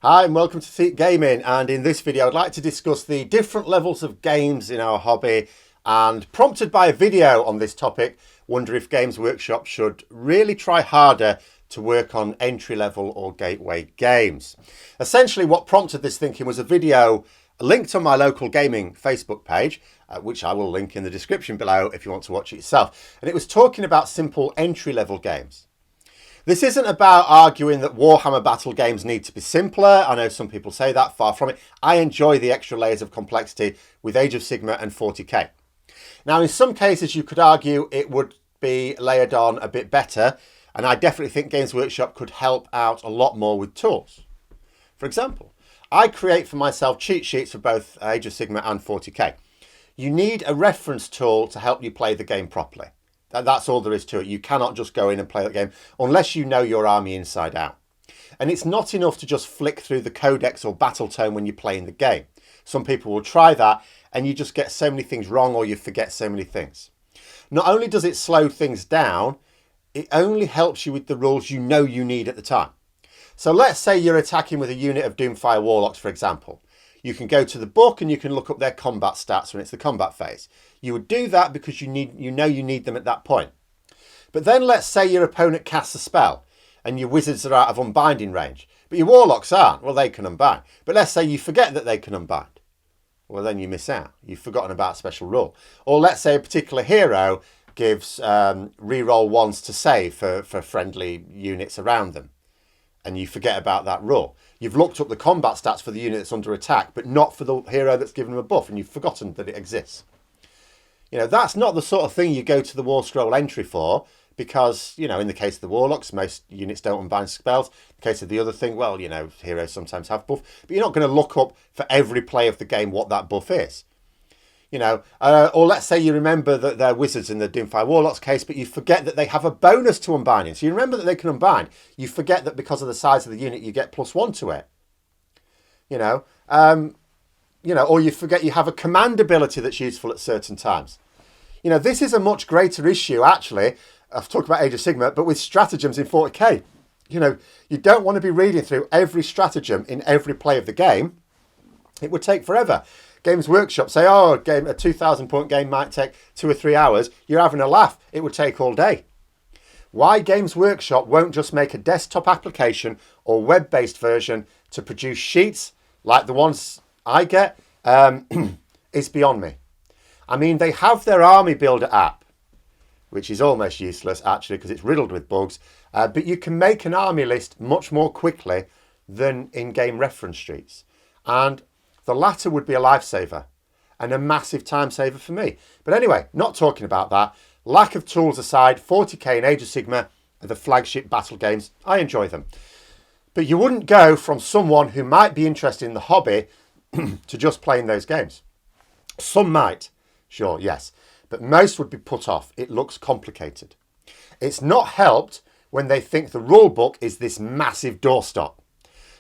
Hi and welcome to Thete Gaming, and in this video I'd like to discuss the different levels of games in our hobby, and prompted by a video on this topic, wonder if Games Workshop should really try harder to work on entry-level or gateway games. Essentially what prompted this thinking was a video linked on my local gaming Facebook page, which I will link in the description below if you want to watch it yourself, and it was talking about simple entry-level games. This isn't about arguing that Warhammer battle games need to be simpler. I know some people say that, far from it. I enjoy the extra layers of complexity with Age of Sigmar and 40k. Now, in some cases, you could argue it would be layered on a bit better, and I definitely think Games Workshop could help out a lot more with tools. For example, I create for myself cheat sheets for both Age of Sigmar and 40k. You need a reference tool to help you play the game properly. That's all there is to it. You cannot just go in and play the game unless you know your army inside out. And it's not enough to just flick through the codex or battle tome when you're playing the game. Some people will try that and you just get so many things wrong, or you forget so many things. Not only does it slow things down, it only helps you with the rules you know you need at the time. So let's say you're attacking with a unit of Doomfire Warlocks, for example. You can go to the book and you can look up their combat stats when it's the combat phase. You would do that because you know you need them at that point. But then let's say your opponent casts a spell and your wizards are out of unbinding range, but your warlocks aren't. Well, they can unbind. But let's say you forget that they can unbind. Well, then you miss out. You've forgotten about a special rule. Or let's say a particular hero gives reroll ones to save for friendly units around them, and you forget about that rule. You've looked up the combat stats for the unit that's under attack, but not for the hero that's given them a buff, and you've forgotten that it exists. You know, that's not the sort of thing you go to the War Scroll entry for, because, you know, in the case of the Warlocks, most units don't unbind spells. In the case of the other thing, well, you know, heroes sometimes have buff, but you're not going to look up for every play of the game what that buff is. You know, or let's say you remember that they're wizards in the Doomfire Warlocks case, but you forget that they have a bonus to unbinding. So you remember that they can unbind. You forget that because of the size of the unit, you get +1 to it. You know, or you forget you have a command ability that's useful at certain times. You know, this is a much greater issue, actually. I've talked about Age of Sigmar, but with stratagems in 40k. You know, you don't want to be reading through every stratagem in every play of the game. It would take forever. Games Workshop say, oh, a 2,000 point game might take 2 or 3 hours. You're having a laugh. It would take all day. Why Games Workshop won't just make a desktop application or web-based version to produce sheets like the ones I get is beyond me. I mean, they have their army builder app, which is almost useless actually because it's riddled with bugs, but you can make an army list much more quickly than in-game reference sheets. And the latter would be a lifesaver and a massive time saver for me. But anyway, not talking about that. Lack of tools aside, 40k and Age of Sigmar are the flagship battle games. I enjoy them. But you wouldn't go from someone who might be interested in the hobby to just playing those games. Some might, sure, yes. But most would be put off. It looks complicated. It's not helped when they think the rule book is this massive doorstop.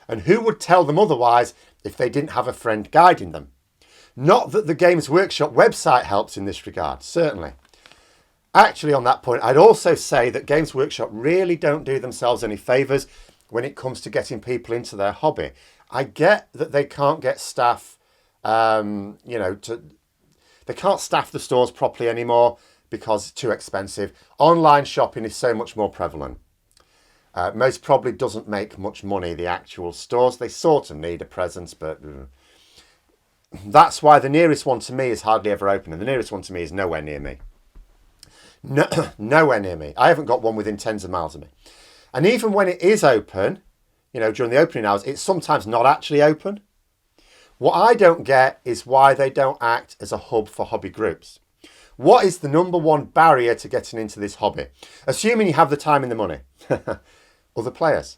And who would tell them otherwise if they didn't have a friend guiding them? Not that the Games Workshop website helps in this regard, certainly. Actually, on that point, I'd also say that Games Workshop really don't do themselves any favours when it comes to getting people into their hobby. I get that they can't get staff, they can't staff the stores properly anymore because it's too expensive. Online shopping is so much more prevalent. Most probably doesn't make much money, the actual stores. They sort of need a presence, but that's why the nearest one to me is hardly ever open, and the nearest one to me is nowhere near me. Nowhere near me. I haven't got one within tens of miles of me. And even when it is open, you know, during the opening hours, it's sometimes not actually open. What I don't get is why they don't act as a hub for hobby groups. What is the number one barrier to getting into this hobby? Assuming you have the time and the money. Other players.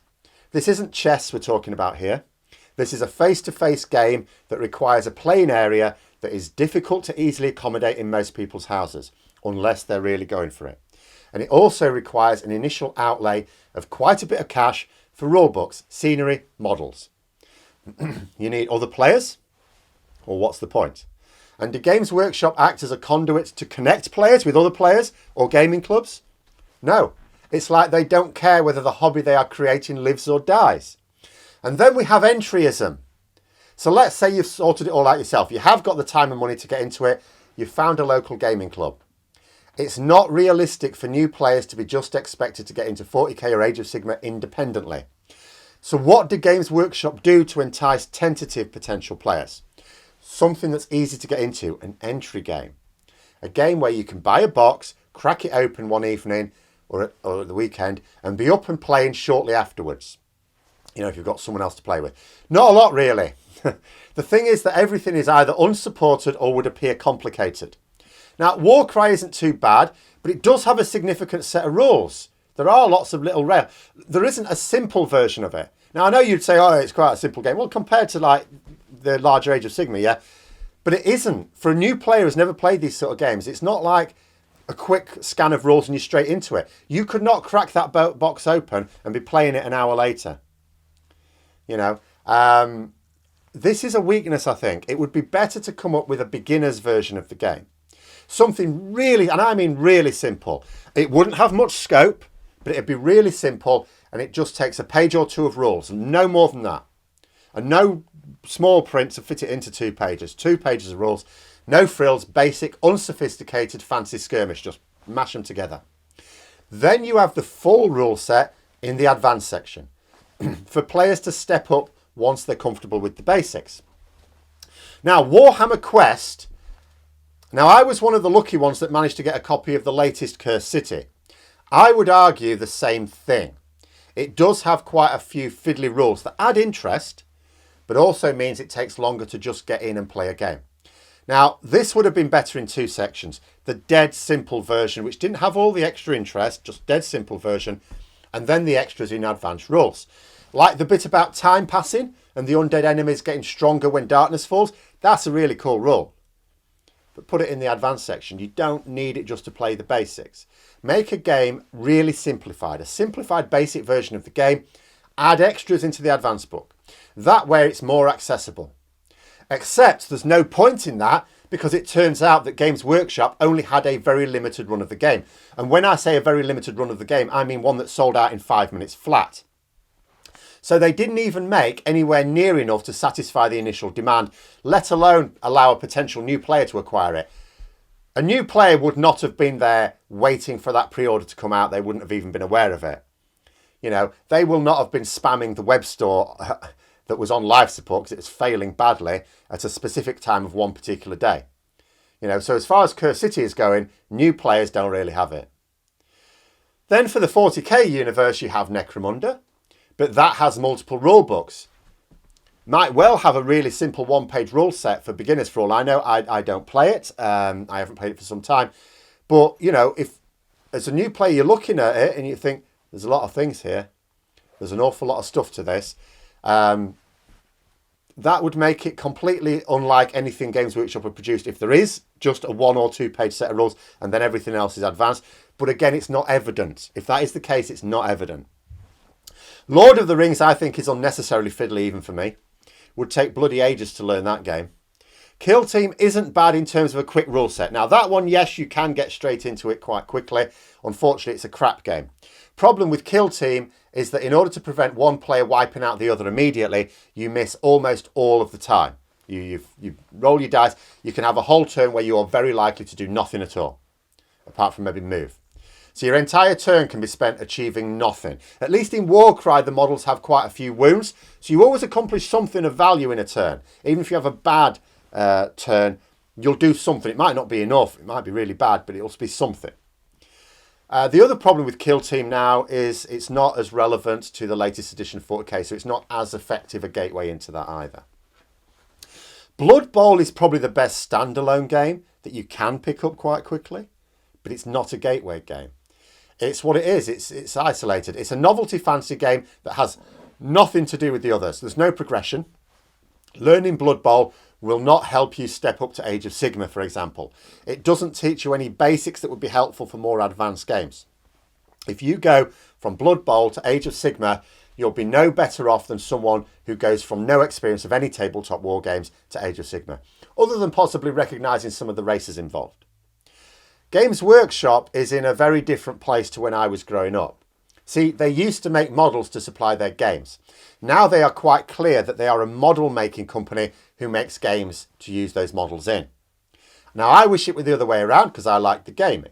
This isn't chess we're talking about here. This is a face-to-face game that requires a playing area that is difficult to easily accommodate in most people's houses, unless they're really going for it. And it also requires an initial outlay of quite a bit of cash for rulebooks, scenery, models. You need other players? Or what's the point? And do Games Workshop act as a conduit to connect players with other players or gaming clubs? No. It's like they don't care whether the hobby they are creating lives or dies. And then we have entryism. So let's say you've sorted it all out yourself. You have got the time and money to get into it. You've found a local gaming club. It's not realistic for new players to be just expected to get into 40k or Age of Sigmar independently. So what did Games Workshop do to entice tentative potential players? Something that's easy to get into, an entry game. A game where you can buy a box, crack it open one evening or at the weekend and be up and playing shortly afterwards. You know, if you've got someone else to play with. Not a lot, really. The thing is that everything is either unsupported or would appear complicated. Now, Warcry isn't too bad, but it does have a significant set of rules. There are lots of little there isn't a simple version of it. Now, I know you'd say, oh, it's quite a simple game. Well, compared to like the larger Age of Sigmar, yeah. But it isn't. For a new player who's never played these sort of games, it's not like a quick scan of rules and you're straight into it. You could not crack that box open and be playing it an hour later. You know, this is a weakness, I think. It would be better to come up with a beginner's version of the game. Something really, and I mean really simple. It wouldn't have much scope, but it'd be really simple, and it just takes a page or two of rules, and no more than that. And no small print to fit it into 2 pages. 2 pages of rules, no frills, basic, unsophisticated, fancy skirmish. Just mash them together. Then you have the full rule set in the advanced section for players to step up once they're comfortable with the basics. Now, Warhammer Quest. Now, I was one of the lucky ones that managed to get a copy of the latest Cursed City. I would argue the same thing. It does have quite a few fiddly rules that add interest, but also means it takes longer to just get in and play a game. Now, this would have been better in 2 sections. The dead simple version, which didn't have all the extra interest, just dead simple version, and then the extras in advanced rules. Like the bit about time passing and the undead enemies getting stronger when darkness falls. That's a really cool rule. But put it in the advanced section. You don't need it just to play the basics. Make a game really simplified. A simplified basic version of the game. Add extras into the advanced book. That way it's more accessible. Except there's no point in that because it turns out that Games Workshop only had a very limited run of the game. And when I say a very limited run of the game, I mean one that sold out in 5 minutes flat. So they didn't even make anywhere near enough to satisfy the initial demand, let alone allow a potential new player to acquire it. A new player would not have been there waiting for that pre-order to come out. They wouldn't have even been aware of it. You know, they will not have been spamming the web store that was on live support because it was failing badly at a specific time of one particular day. You know, so as far as Cursed City is going, new players don't really have it. Then for the 40k universe, you have Necromunda. But that has multiple rule books. Might well have a really simple 1-page rule set for beginners for all I know. I don't play it. I haven't played it for some time. But, you know, if as a new player you're looking at it and you think, there's a lot of things here. There's an awful lot of stuff to this. That would make it completely unlike anything Games Workshop have produced. If there is just a 1 or 2 page set of rules and then everything else is advanced. But again, it's not evident. If that is the case, it's not evident. Lord of the Rings, I think, is unnecessarily fiddly even for me. Would take bloody ages to learn that game. Kill Team isn't bad in terms of a quick rule set. Now, that one, yes, you can get straight into it quite quickly. Unfortunately, it's a crap game. Problem with Kill Team is that in order to prevent one player wiping out the other immediately, you miss almost all of the time. You roll your dice. You can have a whole turn where you are very likely to do nothing at all, apart from maybe move. So your entire turn can be spent achieving nothing. At least in Warcry, the models have quite a few wounds. So you always accomplish something of value in a turn. Even if you have a bad turn, you'll do something. It might not be enough. It might be really bad, but it'll be something. The other problem with Kill Team now is it's not as relevant to the latest edition of 40k. So it's not as effective a gateway into that either. Blood Bowl is probably the best standalone game that you can pick up quite quickly. But it's not a gateway game. It's what it is. It's isolated. It's a novelty fantasy game that has nothing to do with the others. There's no progression. Learning Blood Bowl will not help you step up to Age of Sigmar, for example. It doesn't teach you any basics that would be helpful for more advanced games. If you go from Blood Bowl to Age of Sigmar, you'll be no better off than someone who goes from no experience of any tabletop war games to Age of Sigmar, other than possibly recognising some of the races involved. Games Workshop is in a very different place to when I was growing up. See, they used to make models to supply their games. Now they are quite clear that they are a model making company who makes games to use those models in. Now I wish it were the other way around because I like the gaming,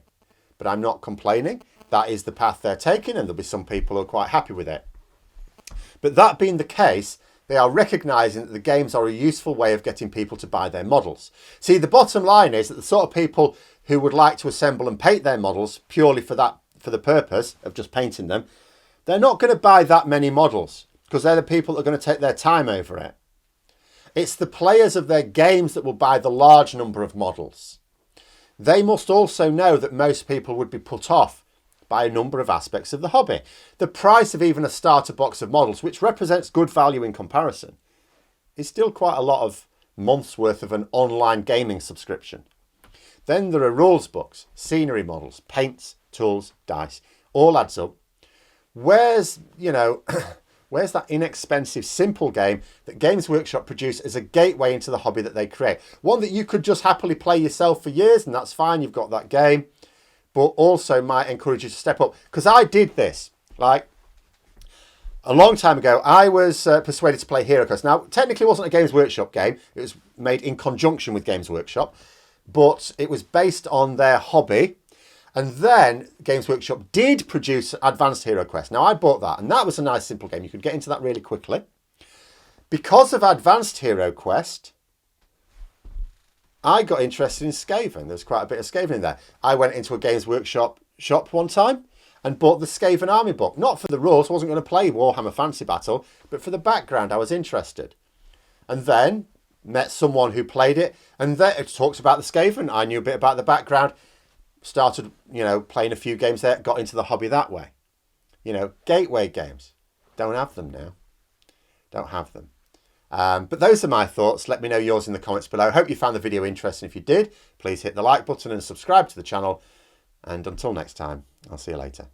but I'm not complaining. That is the path they're taking, and there'll be some people who are quite happy with it. But that being the case, they are recognising that the games are a useful way of getting people to buy their models. See, the bottom line is that the sort of people who would like to assemble and paint their models purely for the purpose of just painting them, they're not going to buy that many models because they're the people that are going to take their time over it. It's the players of their games that will buy the large number of models. They must also know that most people would be put off by a number of aspects of the hobby. The price of even a starter box of models, which represents good value in comparison, is still quite a lot of months worth of an online gaming subscription. Then there are rules books, scenery models, paints, tools, dice, all adds up. Where's that inexpensive, simple game that Games Workshop produce as a gateway into the hobby that they create? One that you could just happily play yourself for years, and that's fine, you've got that game, but also might encourage you to step up. Because I did this, like, a long time ago. I was persuaded to play Hero Quest. Now, technically it wasn't a Games Workshop game. It was made in conjunction with Games Workshop, but it was based on their hobby. And then Games Workshop did produce Advanced Hero Quest. Now, I bought that, and that was a nice, simple game. You could get into that really quickly. Because of Advanced Hero Quest, I got interested in Skaven. There's quite a bit of Skaven in there. I went into a Games Workshop shop one time and bought the Skaven Army book. Not for the rules, I wasn't going to play Warhammer Fantasy Battle, but for the background, I was interested. And then met someone who played it, and then it talks about the Skaven. I knew a bit about the background. Started, playing a few games there, got into the hobby that way. Gateway games. Don't have them now. Don't have them. But those are my thoughts. Let me know yours in the comments below. Hope you found the video interesting. If you did, please hit the like button and subscribe to the channel. And until next time, I'll see you later.